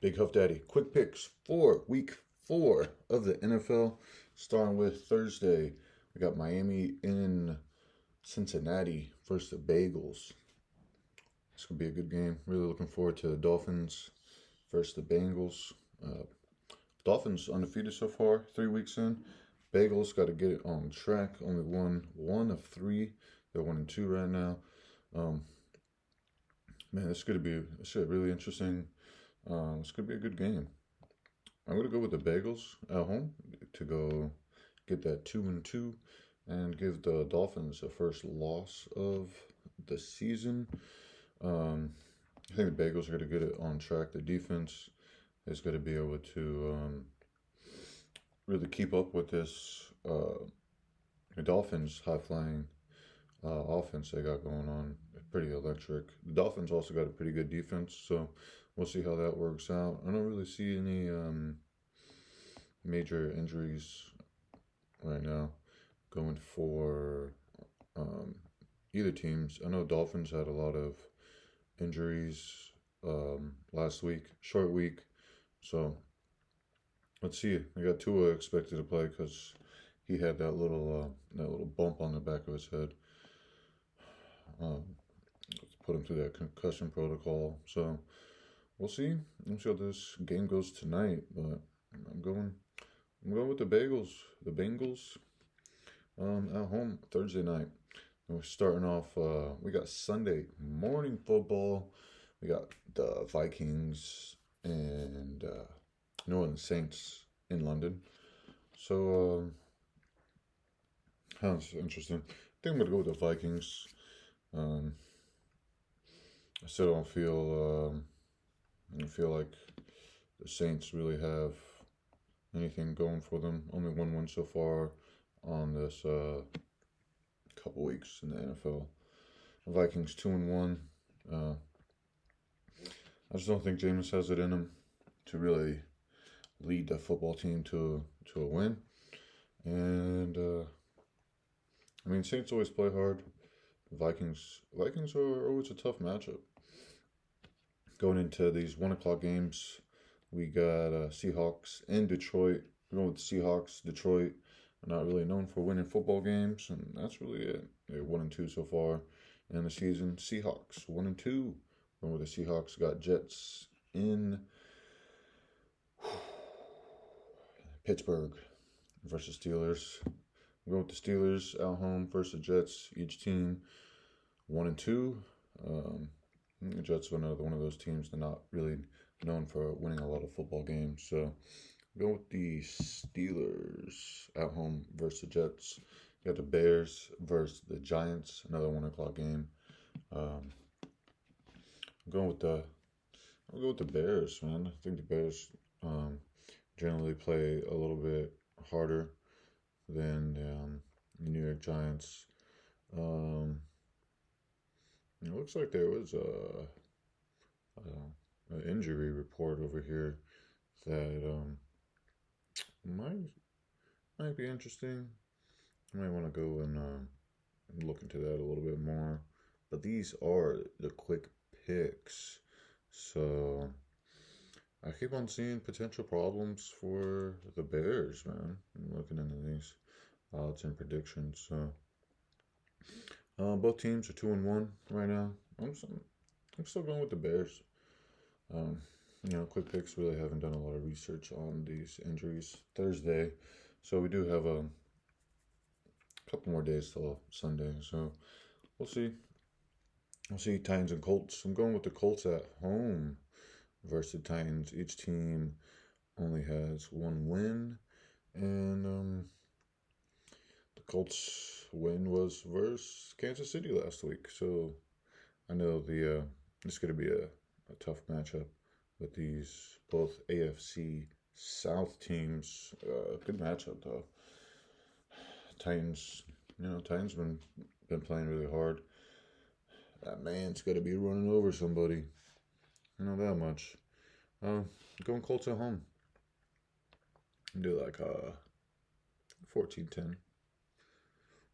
Big Huff Daddy. Quick picks for week 4 of the NFL. Starting with Thursday. We got Miami in Cincinnati versus the Bengals. This could be a good game. Really looking forward to the Dolphins versus the Bengals. Dolphins undefeated so far, 3 weeks in. Bengals got to get it on track. Only won 1 of 3. They're 1-2 right now. Man, this could be really interesting. This could be a good game. I'm gonna go with the Bengals at home to go get that 2-2 and give the Dolphins a first loss of the season. I think the Bengals are gonna get it on track. The defense is gonna be able to really keep up with this the Dolphins high flying offense they got going on. Pretty electric. The Dolphins also got a pretty good defense, so we'll see how that works out. I don't really see any major injuries right now going for either teams. I know Dolphins had a lot of injuries last week, short week, so let's see. I got Tua expected to play because he had that little bump on the back of his head. Put him through that concussion protocol. So we'll see. I'm sure this game goes tonight, but I'm going with the Bengals. The Bengals at home Thursday night. And we're starting off. We got Sunday morning football. We got the Vikings and New Orleans Saints in London. So that's interesting. I think I'm gonna go with the Vikings. I still don't feel like the Saints really have anything going for them. Only 1 win so far on this couple weeks in the NFL. The Vikings 2-1. I just don't think Jameis has it in him to really lead the football team to a win. And I mean, Saints always play hard. Vikings are always a tough matchup. Going into these 1 o'clock games, we got Seahawks in Detroit. We're going with the Seahawks. Detroit are not really known for winning football games, and that's really it. They're 1-2 so far in the season. Seahawks 1-2. Going with the Seahawks. Got Jets in Pittsburgh versus Steelers. We're going with the Steelers at home versus the Jets. Each team 1-2. The Jets are one of those teams that are not really known for winning a lot of football games. So go with the Steelers at home versus the Jets. You got the Bears versus the Giants, another 1 o'clock game. I'll go with the Bears, man. I think the Bears generally play a little bit harder than the New York Giants. It looks like there was an injury report over here that might be interesting. I might want to go and look into that a little bit more. But these are the quick picks, so I keep on seeing potential problems for the Bears, man. I'm looking into these odds and predictions. So both teams are 2-1 right now. I'm still going with the Bears. Quick picks really haven't done a lot of research on these injuries Thursday, so we do have a couple more days till Sunday. So we'll see. We'll see Titans and Colts. I'm going with the Colts at home versus the Titans. Each team only has 1 win, and the Colts win was versus Kansas City last week. So I know it's going to be a tough matchup with these both AFC South teams. Good matchup though. Titans been playing really hard. That man's got to be running over somebody. I know that much. Going Colts at home. Do like 14-10.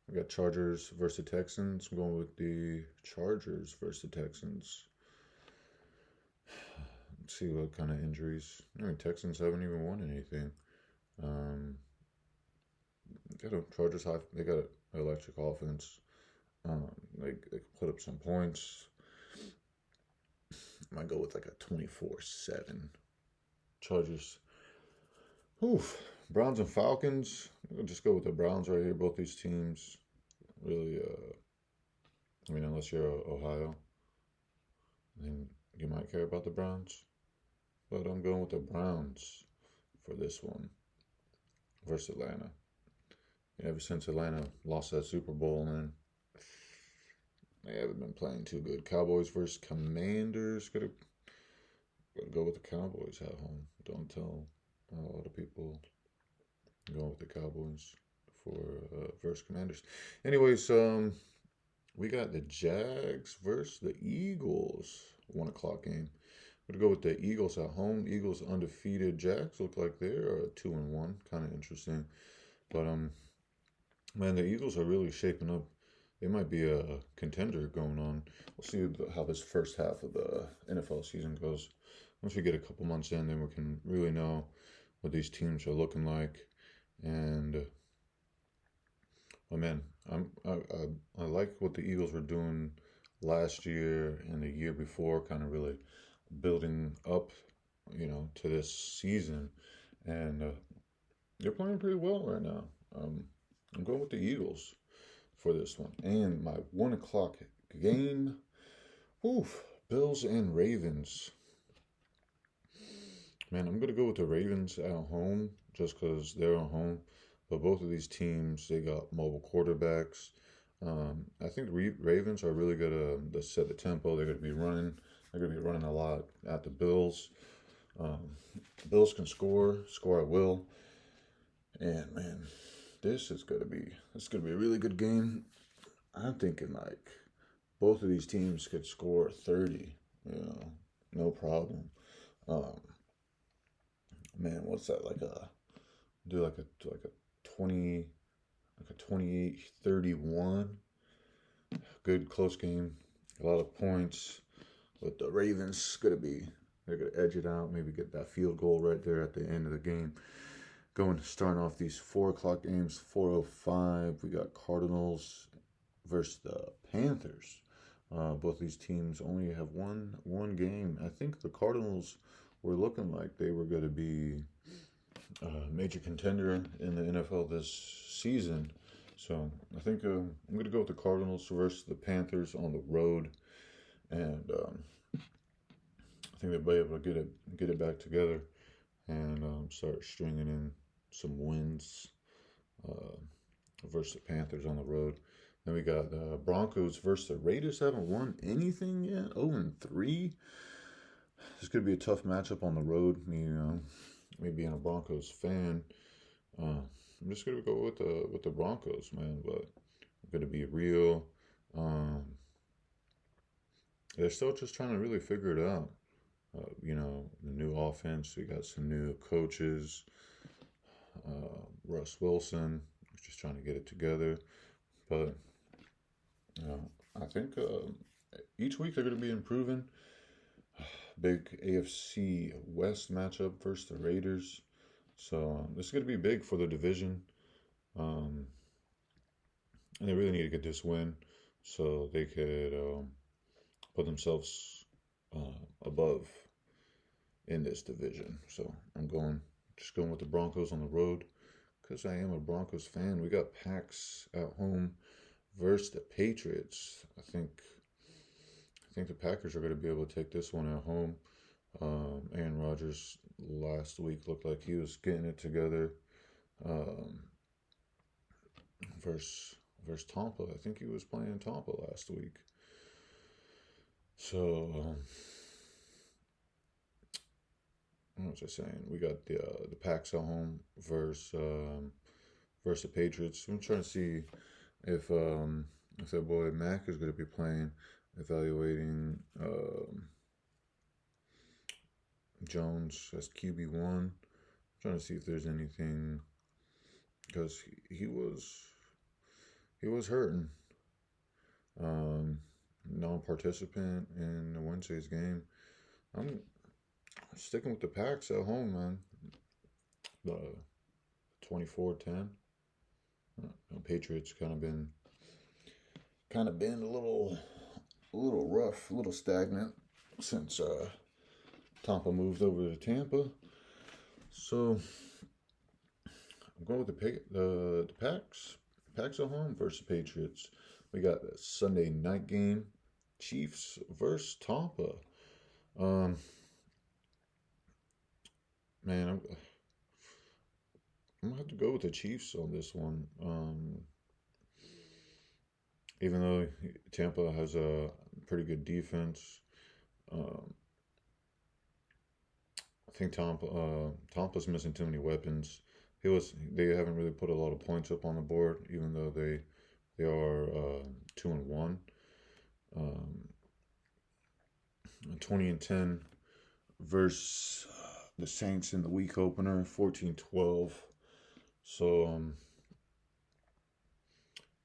We got Chargers versus the Texans. I'm going with the Chargers versus the Texans. Let's see what kind of injuries. I mean, Texans haven't even won anything. Um, Chargers high. They got an electric offense. They can put up some points. Might go with like a 24-7 Chargers. Oof. Browns and Falcons. I'll just go with the Browns right here. Both these teams really. I mean, unless you're Ohio, then you might care about the Browns. But I'm going with the Browns for this one versus Atlanta. Ever since Atlanta lost that Super Bowl, man, they haven't been playing too good. Cowboys versus Commanders. Gotta go with the Cowboys at home. Don't tell a lot of people going with the Cowboys for versus Commanders. Anyways, we got the Jags versus the Eagles. 1 o'clock game. I'm gonna go with the Eagles at home. Eagles undefeated. Jags look like they're 2-1. Kind of interesting, but man, the Eagles are really shaping up. They might be a contender going on. We'll see how this first half of the NFL season goes. Once we get a couple months in, then we can really know what these teams are looking like. And, oh man, I like what the Eagles were doing last year and the year before, kind of really building up, to this season. And they're playing pretty well right now. I'm going with the Eagles for this one. And my 1 o'clock game, Bills and Ravens. Man, I'm going to go with the Ravens at home just because they're at home. But both of these teams, they got mobile quarterbacks. I think the Ravens are really going to set the tempo. They're going to be running. They're going to be running a lot at the Bills. Bills can score at will. And, man, this is going to be a really good game. I'm thinking like both of these teams could score 30, no problem. Man, what's that do like a 20 like a 28-31. Good close game. A lot of points. But the Ravens they're gonna edge it out, maybe get that field goal right there at the end of the game. Starting off these 4 o'clock games, 4:05. We got Cardinals versus the Panthers. Both these teams only have one game. I think the Cardinals were looking like they were going to be a major contender in the NFL this season. So I think I'm going to go with the Cardinals versus the Panthers on the road, and I think they'll be able to get it back together and start stringing in some wins versus the Panthers on the road. Then we got Broncos versus the Raiders. Haven't won anything yet. 0-3. This could be a tough matchup on the road. Me being a Broncos fan, I'm just gonna go with the Broncos, man. But I'm gonna be real. They're still just trying to really figure it out. The new offense. We got some new coaches. Russ Wilson is just trying to get it together. But I think each week they're going to be improving. Big AFC West matchup versus the Raiders. So this is going to be big for the division. And they really need to get this win so they could put themselves above in this division. So I'm just going with the Broncos on the road because I am a Broncos fan. We got Packs at home versus the Patriots. I think the Packers are going to be able to take this one at home. Aaron Rodgers last week looked like he was getting it together versus Tampa. I think he was playing Tampa last week. So, what was I saying? We got the Packs at home versus the Patriots. I'm trying to see if that boy Mac is going to be playing, evaluating Jones as QB1. Trying to see if there's anything, because he was hurting. Non-participant in Wednesday's game. I'm sticking with the Packs at home, man. The 24-10. Patriots kind of been a little rough, a little stagnant since Tampa moved over to Tampa. So I'm going with the Packs. Packs at home versus Patriots. We got a Sunday night game, Chiefs versus Tampa. Um, man, I'm gonna have to go with the Chiefs on this one. Even though Tampa has a pretty good defense, um, I think Tampa's missing too many weapons. They haven't really put a lot of points up on the board, even though they are 2-1. Um, 20-10 versus the Saints in the week opener, 14-12. So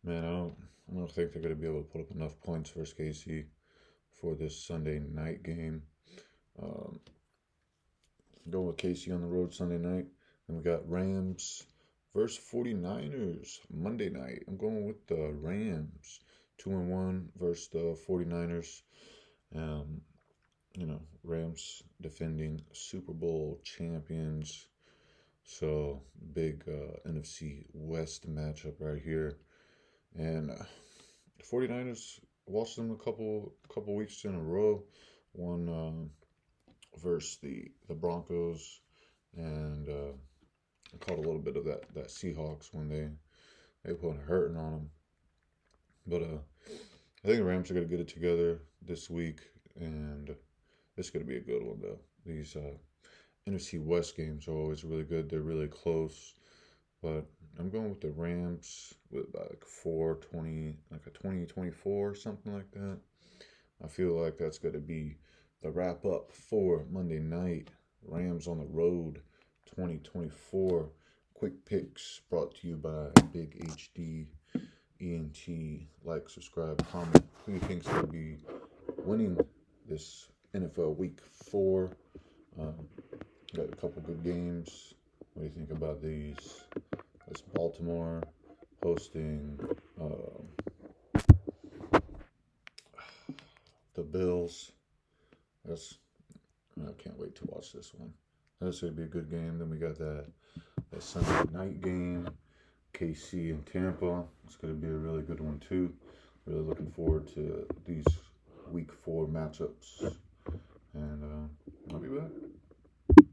man, I don't think they're gonna be able to put up enough points versus KC for this Sunday night game. Um, Going with KC on the road Sunday night. Then we got Rams versus 49ers Monday night. I'm going with the Rams. 2-1 versus the 49ers. Um, Rams defending Super Bowl champions. So big NFC West matchup right here. And the 49ers watched them a couple weeks in a row. One versus the Broncos, and caught a little bit of that Seahawks when they put a hurting on them. But I think the Rams are gonna get it together this week, and it's gonna be a good one though. These NFC West games are always really good. They're really close, but I'm going with the Rams with like 4-20, like a 20-24, something like that. I feel like that's gonna be the wrap up for Monday night. Rams on the road 2024. Quick picks brought to you by Big HD ENT. Like, subscribe, comment. Who do you think's going to be winning this NFL Week 4? Got a couple good games. What do you think about these? That's Baltimore hosting the Bills. I can't wait to watch this one. That's going to be a good game. Then we got that Sunday night game, KC and Tampa. It's going to be a really good one too. Really looking forward to these Week 4 matchups. And I'll be back.